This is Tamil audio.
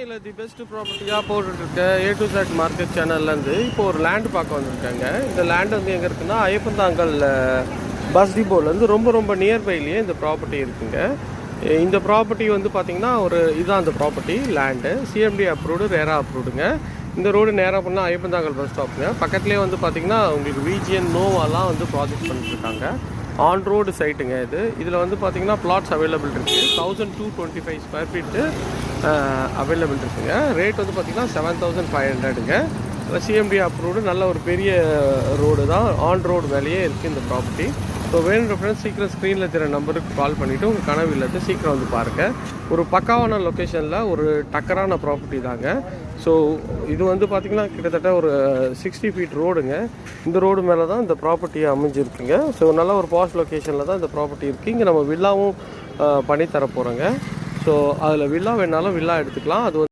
இல்லை தி பெஸ்ட் ப்ராப்பர்ட்டியாக போட்டுட்ருக்க A to Z மார்க்கெட் சேனல்லேருந்து இப்போ ஒரு லேண்டு பார்க்க வந்திருக்காங்க. இந்த லேண்டு வந்து எங்கே இருக்குன்னா ஐயப்பந்தாங்கல் பஸ் டிப்போலேருந்து ரொம்ப நியர்பைலேயே இந்த ப்ராப்பர்ட்டி இருக்குங்க. இந்த ப்ராப்பர்ட்டி வந்து பார்த்திங்கன்னா இதுதான் அந்த ப்ராப்பர்ட்டி லேண்டு CMD அப்ரூவ்டு ரேரா அப்ரூவ்டுங்க. இந்த ரோடு நேராக பண்ணால் ஐயப்பந்தாங்கல் பஸ் ஸ்டாப்புங்க. பக்கத்துலேயே வந்து பார்த்திங்கன்னா உங்களுக்கு விஜிஎன் நோவாலாம் வந்து ப்ராஜெக்ட் பண்ணிட்டுருக்காங்க. ஆன் ரோடு சைட்டுங்க இதில் வந்து பார்த்திங்கன்னா பிளாட்ஸ் அவைலபிள் இருக்குது. 1225 ஸ்கொயர் ஃபீட்டு அவைலபிள் இருக்குங்க. ரேட் வந்து பார்த்திங்கன்னா 7500ங்க. CMD அப்ரூவ்டு நல்ல ஒரு பெரிய ரோடு தான், ஆன் ரோடு மேலேயே இருக்குது இந்த ப்ராப்பர்ட்டி. ஸோ வேணுன்ற ஃப்ரெண்ட்ஸ் சீக்கிரம் ஸ்க்ரீனில் தெரிய நம்பருக்கு கால் பண்ணிவிட்டு உங்கள் கனவு இல்லத்தை சீக்கிரம் வந்து பாருங்கள். ஒரு பக்காவான லொக்கேஷனில் ஒரு டக்கரான ப்ராப்பர்ட்டி தாங்க. ஸோ இது வந்து பார்த்திங்கன்னா கிட்டத்தட்ட ஒரு 60 ஃபீட் ரோடுங்க. இந்த ரோடு மேலே தான் இந்த ப்ராப்பர்ட்டி அமைஞ்சிருக்குங்க. ஸோ நல்ல ஒரு பாஷ் லொக்கேஷனில் தான் இந்த ப்ராப்பர்ட்டி இருக்குது. இங்கே நம்ம வில்லாவும் பண்ணி தர போகிறோங்க. ஸோ அதில் வில்லா வேணாலும் வில்லா எடுத்துக்கலாம். அது